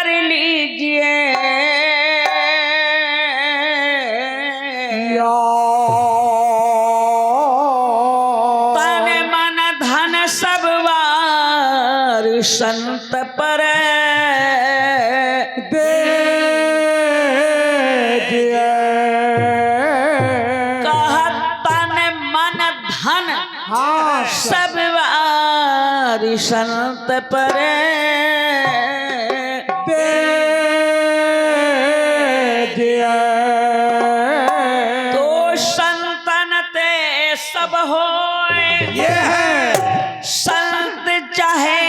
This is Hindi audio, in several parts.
कर लीजिए तन मन धन सब वार संत पर दे दिए। कहा तन मन धन हाँ सब वार संत पर दे दिए। तो संतन ते सब होए ये है संत चाहे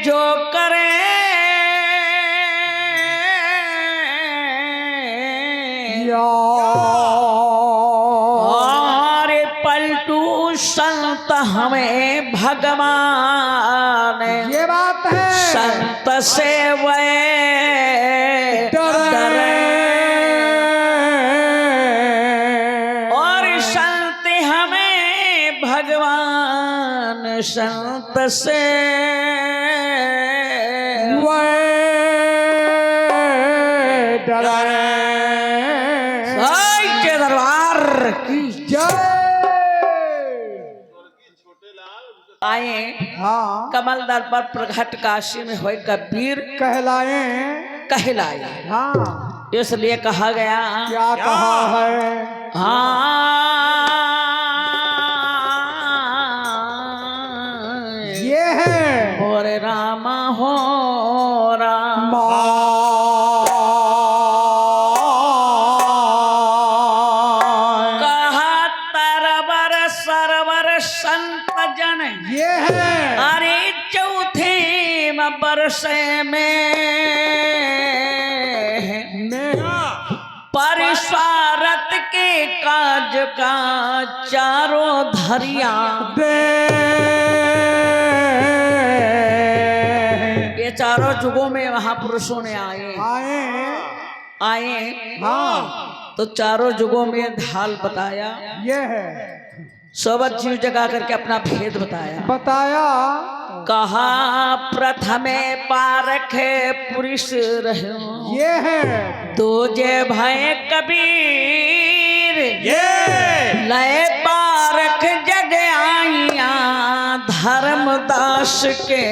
जो करे और पलटू संत हमें भगवान ये बात है संत से वे डरे। और संत हमें भगवान संत से वे डरे। के दरबार की जय। आए हाँ कमल दरबार प्रगट काशी में होए कबीर कहलाए। कहलाए हाँ इसलिए कहा गया क्या कहा है। हाँ ये है और रामा हो राम कहा तरवर सरवर संत जन ये है अरे चौथे बरसे में परिसारत के काज का चारों धरिया दे। ये चारों युगों में महापुरुषों ने आए आए। हाँ तो चारों युगों में ढाल बताया ये है सोबत जीव जगा करके अपना भेद बताया। कहा प्रथमे पारखे पुरुष रहो ये है दूजे भय कबीर ये लय पारख जग आइया धर्मदास के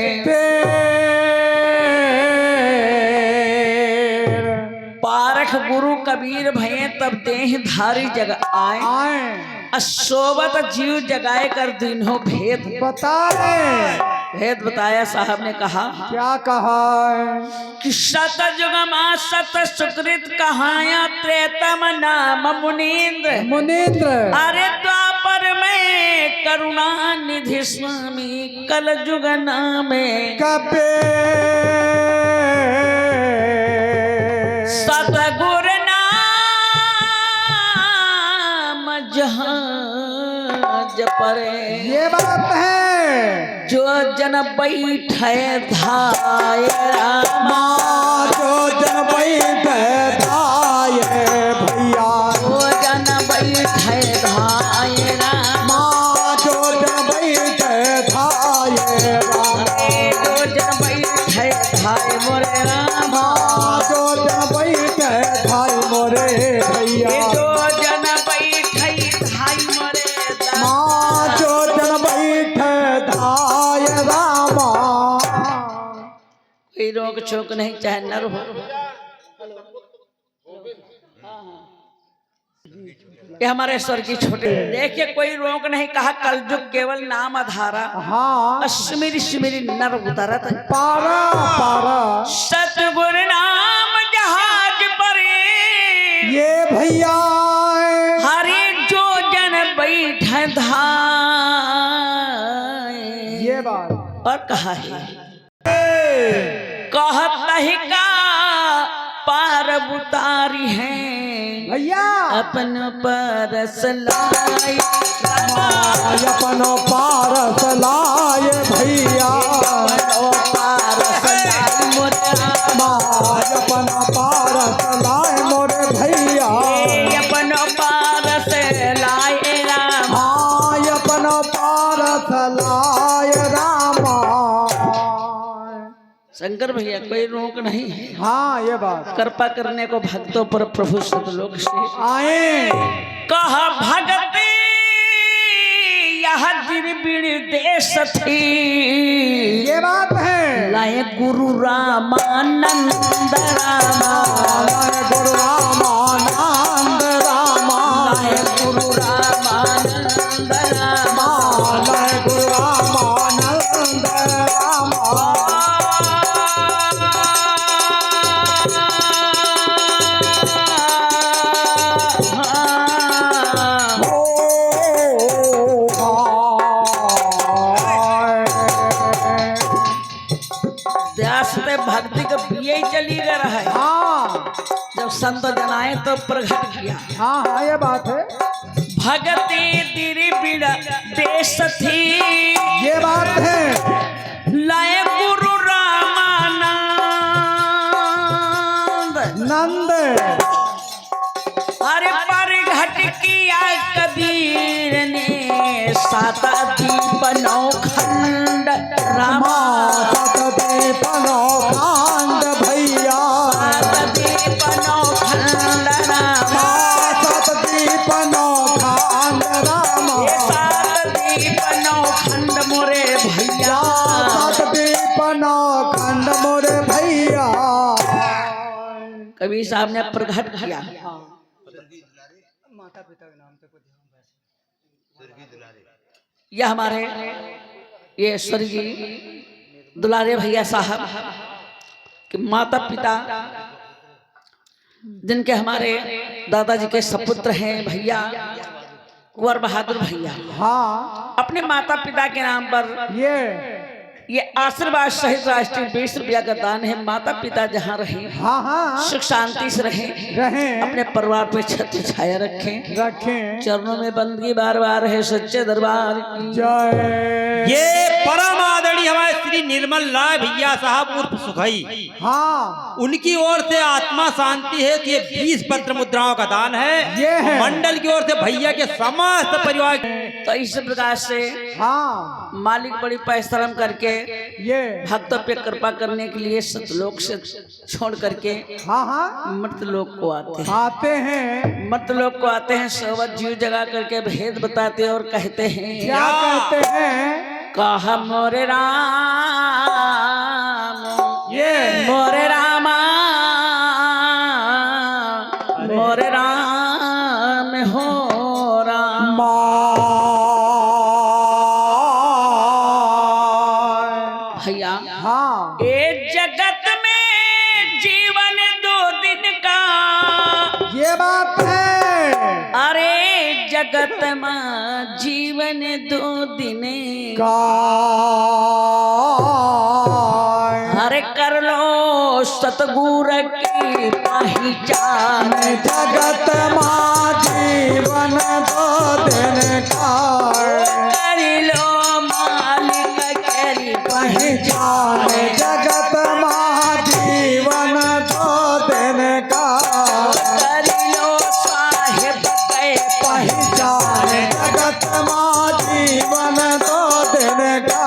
पारख गुरु कबीर भय तब देह धारी जग आए असोबत जीव जगाए कर दिनों भेद बताए। भेद बताया साहब ने कहा क्या कहा कि सतयुग मां सत सुकृत कहाया त्रेतम नाम मुनीन्द्र मुनीन्द्र। अरे द्वापर में करुणा निधि स्वामी कल युग नामे सतगुर नाम जहाज परे ये बात है जो जन बैठे धाय रामा जो जन बैठे धाये भैया जो जन बैठे धाय रामा जो जन बैठे धाये रामा जो जन बैठे धाय मोरे रामा जो जन बैठे धाय मोरे भैया जो जन बैठे धाय मोरे जो जन बैठे धाय रामा। कोई रोक छोक नहीं चाहे नर हो ये हमारे स्वर्गीय छोटे देखिए कोई रोक नहीं कहा कलयुग केवल नाम आधारा हाँ अश्मिरी स्मिरी नर उतारत पारा पारा सतगुर नाम जहाज पर ये भैया हरे जो जन बैठ धाय ये बात और कहा है कहता ही का पार उतारी है भैया अपन परस लाई अपन पारस लाए भैया पारस लाई मोरे अपन पारस लाए मोरे भैया अपन पारस लाए राम अपन पारस लाए रामा। शंकर शंकर भैया कोई रोक नहीं है। हाँ ये बात कृपा करने को भक्तों पर प्रभु सतलोक से आए। कहा भगती यह दिनबिड़ देश थी, ये बात है। लाए गुरु रामानंद रामा, लाए गुरु रामानंद रामा, लाए गुरु रामानंद रामा, लाए गुरु रामानंद रामा। भक्ति का यही चली गया है। हाँ जब संत जनाए तो प्रकट किया। हाँ हाँ ये बात है। भगती दिरिबिड़ देश थी, ये बात है। लाए गुरु रामानंद नंद, अरे प्रगट किया कबीर ने सात दीप नौ खंड रामा, सात दीप नौ खंड भैया, सात दीप नौ खंड रामा, सात दीप नौ खंड रामा, सात दीप नौ खंड मोरे भैया, सात दीप नौ खंड मोरे भैया। कबीर साहब ने प्रकट किया। माता पिता के नाम पे यह हमारे ये स्वर्गीय दुलारे भैया साहब के माता पिता, जिनके हमारे दादाजी के सपुत्र हैं भैया कुंवर बहादुर भैया, हाँ अपने माता पिता के नाम पर ये आशीर्वाद सहित राष्ट्रीय 20 रुपया का दान है। माता पिता जहाँ रहे, हाँ हाँ सुख शांति से रहें, अपने परिवार पे छत्र छाया रखें। चरणों में बंदगी बार बार है सच्चे दरबार की जय। ये परम आदरणीय हमारे श्री निर्मल राय भैया साहब उर्फ सुखई, हाँ उनकी ओर से आत्मा शांति है कि 20 पत्र मुद्राओं का दान है। ये है। मंडल की ओर से भैया के समस्त परिवार। तो इस प्रकार से हाँ मालिक बड़ी परिश्रम करके ये भक्तों पे कृपा करने के लिए सतलोक से छोड़ करके हाँ हाँ मर्तलोक को आते हैं। मर्तलोक को आते हैं। सोवत जीव जगा करके भेद बताते और कहते हैं, क्या कहते हैं? कहा मोरे राम, ये मोरे रामा, मोरे राम हो राम। भैया हाँ एक जगत में जीवन 2 दिन का, ये बात है। अरे जगत में जीवन 2 दिन का अरे कर लो सतगुरु की पहचान। जगत माँ जीवन 2 दिन का, कर लो मालिक केरी पहचान। जगत माँ जीवन 2 दिन का, कर लो साहेब के पहचान। जगत माँ जीवन 2 दिन का,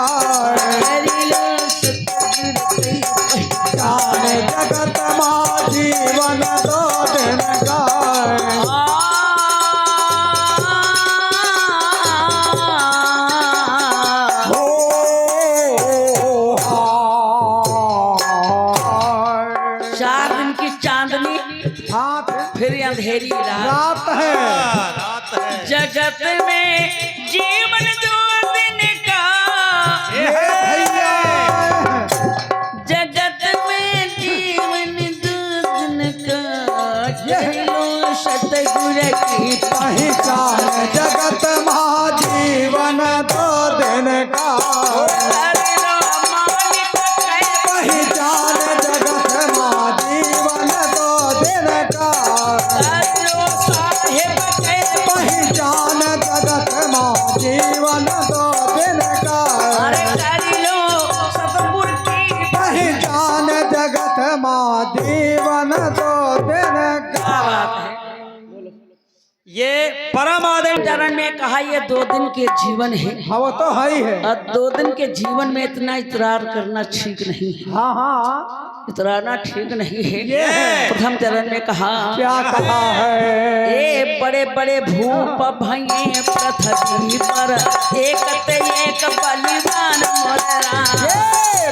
कर लो सतगुरु की पहचान। जगत माँ जीवन 2 दिन का। हो हाँ 4 दिन की चांदनी हाथ फिर अंधेरी रात। रात है। रात है। जगत में जीवन 2 दिन का, ये भैया जगत में जीवन 2 दिन का। कर लो सतगुरु की पहचान। जगत माँ जीवन 2 दिन का, कर लो मालिक के पहचान। जगत माँ जीवन 2 दिन का, कर लो साहेब के पहचान। जगत माँ जीवन 2 दिन का, अरे कर लो सतगुरु की पहचान। जगत माँ जीवन 2 दिन का। क्या बात है। ये परम आदरणीय चरण में कहा ये 2 दिन के जीवन है हाँ वो तो है ही है। और 2 दिन के जीवन में इतना इतरार करना ठीक नहीं है। हाँ हाँ इतराना ठीक नहीं ये है। है। प्रथम चरण में कहा क्या कहा है? ए बड़े बड़े भूप भये पृथ्वी पर एक ते एक बलिदान मोरा। ये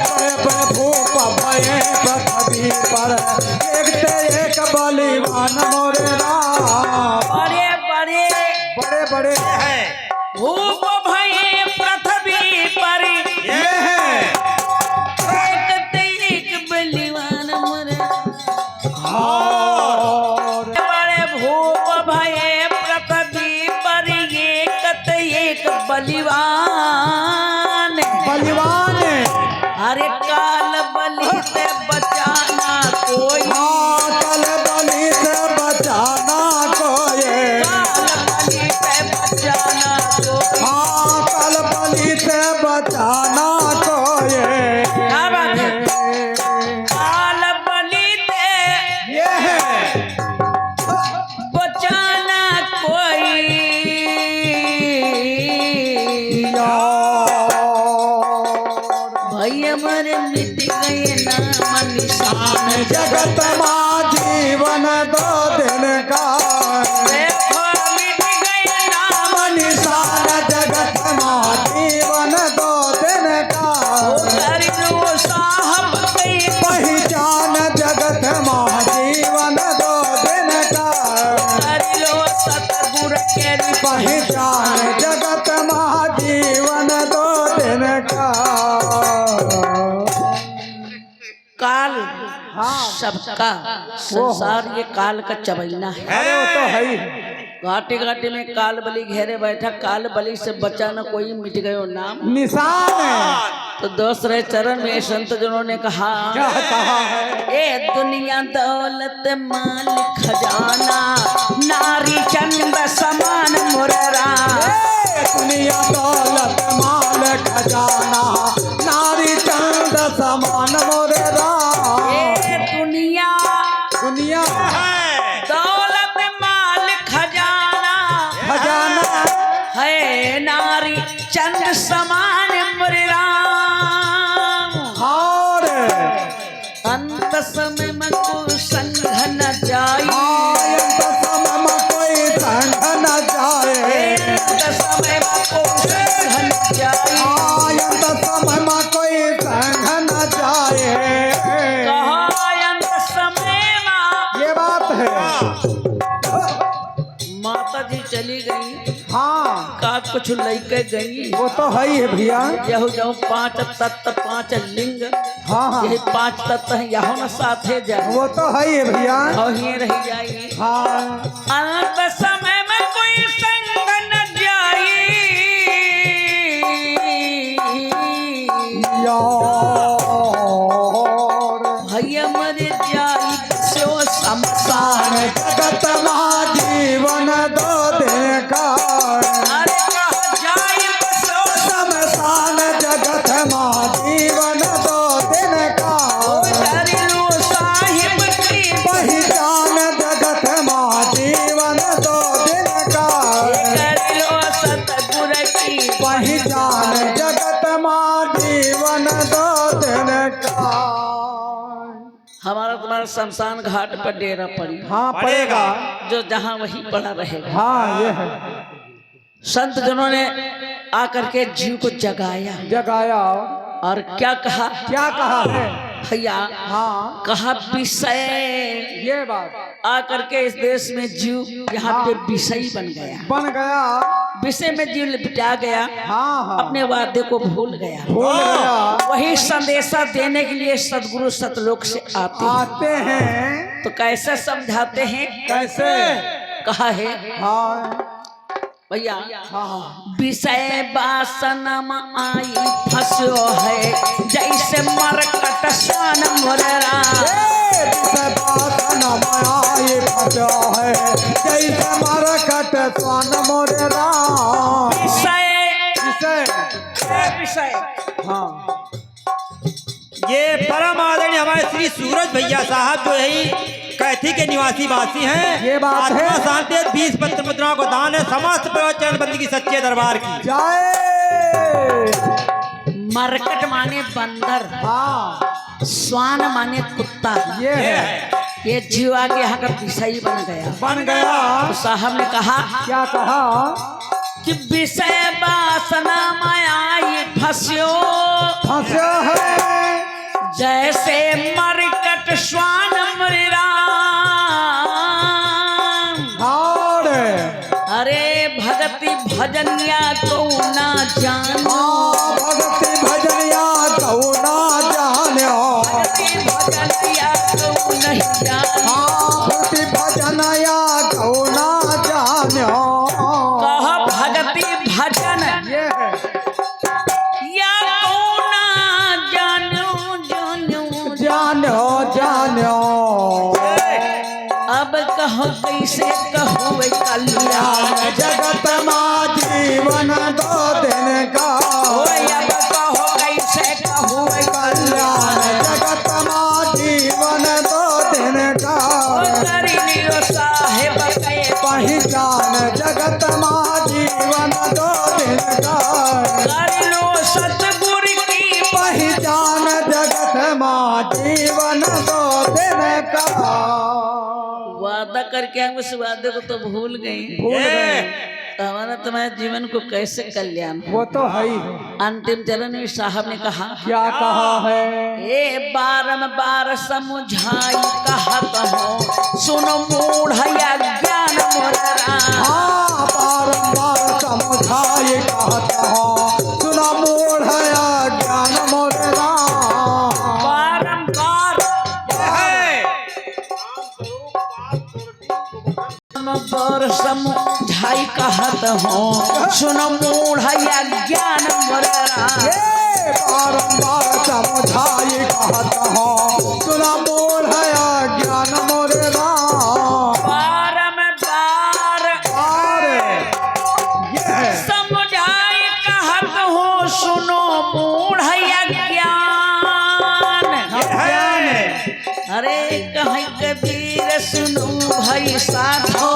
बड़े बड़े भूप भये पृथ्वी पर एक ते एक बलिदान मोरे राम। बड़े बड़े बड़े बड़े है भूप भये पृथ्वी पर ये है एक ते एक बलिदान मोरा। और बड़े भूप भये पृथ्वी पर एक ते एक बलिदान। बलिवान अरे काल बलि से बचाना कोई, हाँ कल बलि से बचाना कोई। काल बलि से बचाना कोई। हाँ कल बलि से बचाना कोई। क्या बात है? काल बलि से ये है बचाना कोई। भाई हमारे मिट गए नाम निशान। जगत माँ जीवन 2 दिन का देखो मिट गए नाम निशान। जगत माँ जीवन 2 दिन का कर लो साहब कई पहचान। जगत माँ जीवन 2 दिन का कर लो सतगुरु के पहचान। जगत माँ जीवन 2 दिन का काल हाँ। सबका संसार ये काल का चबैना है। अरे वो तो है ही। घाटी घाटी में काल बलि घेरे बैठा, काल बलि से बचाना कोई मिट गयो नाम। निशान है। तो दूसरे चरण में संत जनों ने कहा क्या कहा है? ए दुनिया दौलत माल खजाना नारी चंद समान मुररा। दुनिया दौलत माल खजाना नारी चंद समान मोरे राम। ए दुनिया दुनिया दौलत माल खजाना खजाना है नारी चंद समान मुररा। और अंत समय में को संग न जाई। आयंत समय में कोई संग न जाए। अंत समय में को संग न जाई। आयंत समय में कोई संग न जाए। कहा अंत समय में ये बात है। माता जी चली गई, हाँ का कुछ लेके गई। वो तो है ही है भैया। यहू जो 5 तत्व 5 लिंग, हाँ हाँ यही 5 तत्व है, यहो न साथे जाए वो तो है ही भैया। और ही रह जाएगी। हाँ अंत समय में कोई संग न जाई। भैया मर जाई सो शमशान। जगत माँ जीवन 2 दिन का अरे कहा जाई सो शमशान। जगत माँ जीवन 2 दिन का करिलो साहिब की पहचान। जगत माँ जीवन 2 दिन का करिलो सतगुरु की पहचान। जगत माँ जीवन 2 दिन का। हमारा तुम्हारा शमशान घाट पर डेरा पड़ी, हाँ पड़ेगा। जो जहाँ वहीं पड़ा रहेगा। हाँ ये है। संत जनों ने आकर के जीव को जगाया जगाया और क्या कहा? क्या कहा है? भैया हाँ कहा विषय। ये बात आकर के इस देश में जीव यहाँ पे विषय बन गया। बन गया। विषय में जीव लिपटा गया, हाँ हाँ अपने वादे को भूल गया। भूल गया। वही संदेशा देने के लिए सदगुरु सतलोक से आते हैं। तो कैसे समझाते हैं? कैसे? कहा है हाँ भैया हाँ विषय वासनम आई फंसो है जैसे मरकट सन मुररा। जैसे मरकट सन मुररा। विषय हाँ ये परम आदरणीय हमारे श्री सूरज भैया साहब जो है कैथी के निवासी वासी हैं। ये बात है। आत्मा शांति 20 पत्र मुद्राओं को दान है। समस्त प्रवचन बंदी की सच्चे दरबार की जय। मरकट माने बंदर, हाँ स्वान माने कुत्ता। ये है, ये जीवा के यहाँ का विषय बन गया। बन गया। तो साहब ने कहा क्या कहा? कि विषय वासना माया फंस्यो, फंसा है जैसे मरकट स्वान मृरा। और अरे भगति भजनिया को ना जानो, भक्ति भजनिया कौ ना जानो, भगति भजनिया को नहीं जानो। भक्ति भजनिया कौ ना जानो। कह भगति भजन ये है, या को ना जानो, जानो जानो जानो। अब कहो कैसे कहो कल्याण जगत मा जीवन 2 दिन का, अब कहो कैसे कहो कल्याण जगत मा जीवन 2 दिन का। करी लियो साहेब के पहचान जगत मा जीवन 2 दिन का। कर लो सतगुरु की पहचान जगत मा जीवन 2 दिन का। वादा करके हम उस वादे को तो भूल गए। भूल गए। तो हमारा तुम्हारे जीवन को कैसे कल्याण हो? वो तो है ही। अंतिम चरण में साहब ने कहा क्या कहा है? ए बारंबार समझाई कहत हो, सुनो मूढ़या ज्ञान मोरा। हाँ बारंबार समझाए कहता हूँ, सुना मूढ़या ज्ञान मोरा। बारंबार बार समझाई कहत हो, सुनो मूढ़या ज्ञान मोरा। ये बारंबार समझाए कहता हूँ, सुना मूढ़या ज्ञान मोरा। बारंबार ये है, समझाई कहत हो, सुनो मूढ़या ज्ञान। ज्ञान है। अरे कहीं कबीर सुनो भाई साधो,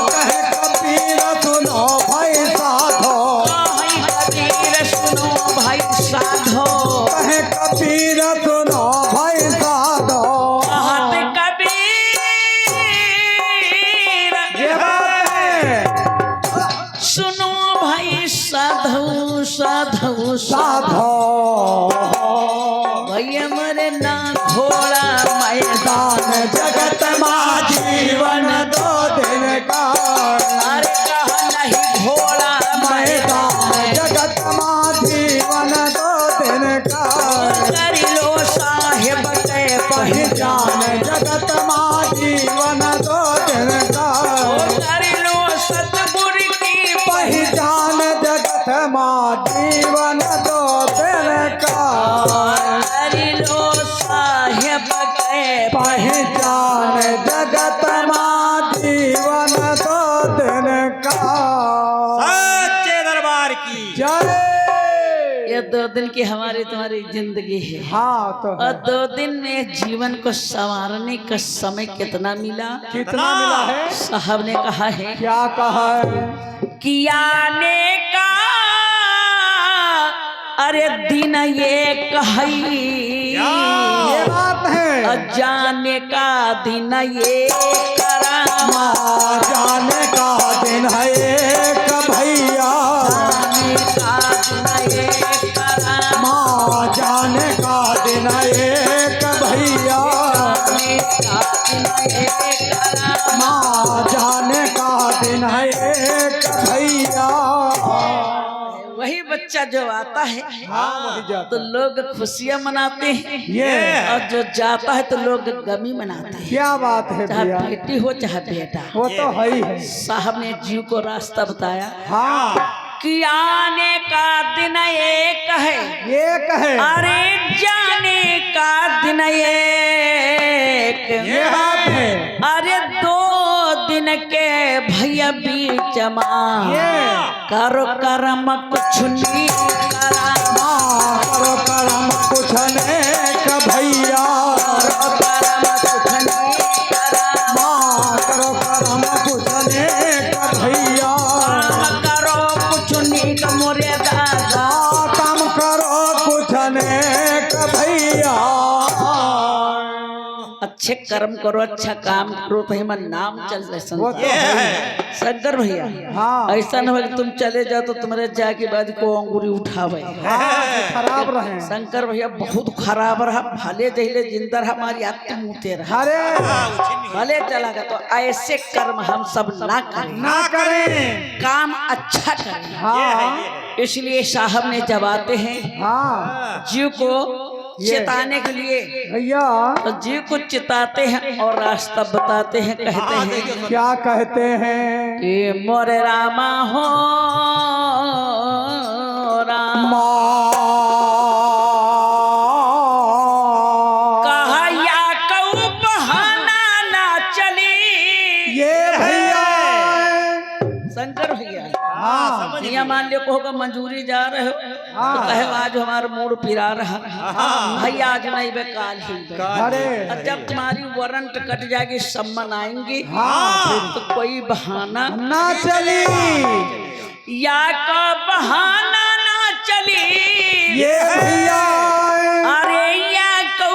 कहे कबीर सुनो भाई साधो, कहीं कबीर सुनो भाई साधो। कहे कबीर सुनो भाई साधो। कहत कबीर ये बात है। सुनो भाई साधु साधु साधो भैया मरे ना घोड़ा मैदान दान जगत मा जीवन 2 दिन का। अरे कहा नहीं घोड़ा मैदान मैदान जगत मा जीवन 2 दिन का। कर लो साहेब के पहचान जगत मा जीवन 2 दिन का। कर लो सतगुरु की पहचान जगत मा जीवन 2 दिन का। कर लो साहेब के पहचान जगत मा जीवन 2 दिन का। सच्चे दरबार की जय। ये 2 दिन की हमारी तुम्हारी जिंदगी है। हाँ तो है। और 2 दिन में जीवन को संवारने का समय कितना मिला? कितना मिला है? साहब ने कहा है क्या कहा है? कि आने का अरे दिन ये कही, ये बात है। जाने का दिन ये करामा। जाने का दिन है एक भैया, जाने का दिन ये करामा। माँ जाने का दिन है एक भैया, जाने का दिन ये करामा। माँ जाने का दिन है एक भैया। वही बच्चा जो आता है हाँ वही जाता तो लोग खुशियाँ मनाते हैं, ये और जो जाता है तो लोग गमी मनाते हैं। क्या बात है चाहे भैया? बेटी हो चाहे बेटा। वो तो है ही है। साहब ने जीव को रास्ता बताया हाँ कि आने का दिन एक है, एक है। अरे जाने का दिन एक। ये बात है। अरे 2 दिन के भैया बीच माँ ये करो कर्म कुछ नहीं करा। माँ करो कर्म कुछ ने का भैया, करो कर्म कुछ नहीं करा। कर्म करो, अच्छा काम करो तो हमारा नाम चल रहे वो तो है। शंकर भैया। हाँ। ऐसा न हो कि तुम चले जाओ तो तुम्हारे जाके बाद को अंगूरी उठावे। हाँ, खराब रहे। शंकर भैया बहुत खराब रहा, भले जहिले जिंदा रहा, हमारी आत्मा मुते रहा, अरे भले चला गया। तो ऐसे कर्म हम सब ना करें, ना करें। काम अच्छा करें। हाँ इसलिए साहब ने जब आते हैं हाँ जीव को चेताने के लिए, भैया तो जीव को चिताते हैं और रास्ता बताते हैं। कहते हैं क्या कहते हैं कि मोरे रामा हो राम, कहा या कऊ बहाना ना चली। ये भैया शंकर भैया हाँ भैया मान लियो कहोगा मंजूरी जा रहे हो तो कहे आज हमारा मूड पिरा रहा भैया, आज नहीं बे काल ही बे। अरे और जब तुम्हारी वारंट कट जाएगी, सम्मन आएंगे, हाँ तो कोई बहाना ना चली। या का बहाना ना चली। ये भैया अरे या को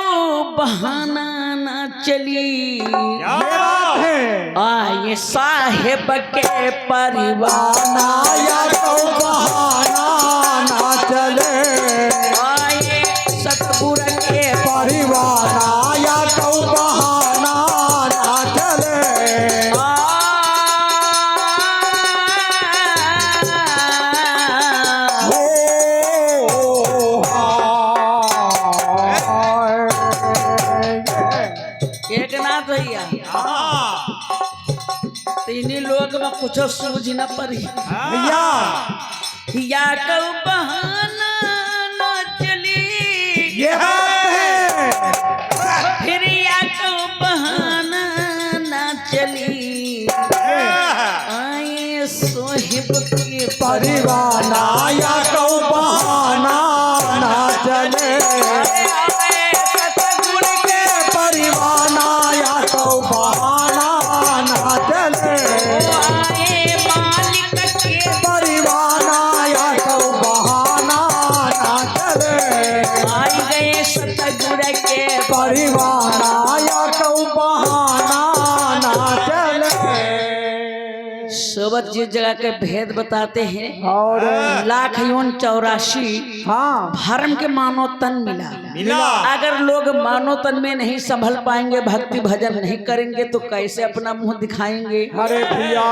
बहाना ना चली। ये बात है। आए साहेब के परिवार, या तो बहाना ना चले। आए सतगुरु के परिवार या तो बहाना ना चले। एक नाथ भैया तीनी लोग में कुछ सूझ न पड़ी। भैया या कऊ बहाना न चली। ये बात है। फिर या कऊ बहाना न चली। आए सोहिब के परिवार या तो बहाना ना चले। सतगुरु के परिवार या तो बहाना ना चले। आए मालिक के परिवार या तो बहाना ना चले। आई गए सतगुरु के परिवार या तो बहाना ना चले। सोबत जिस जगह के भेद बताते हैं, और 1,84,000 हाँ धर्म के मानो तन मिला। अगर लोग मानो तन में नहीं संभल पाएंगे, भक्ति भजन नहीं करेंगे, तो कैसे अपना मुंह दिखाएंगे। अरे भैया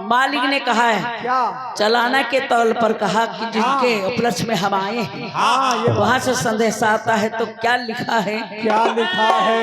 मालिक ने कहा है क्या चलाना के तौर पर कहा कि जिनके उपलक्ष्य में हम आए हैं हाँ ये वहां से संदेश आता है। तो क्या लिखा है, क्या लिखा है।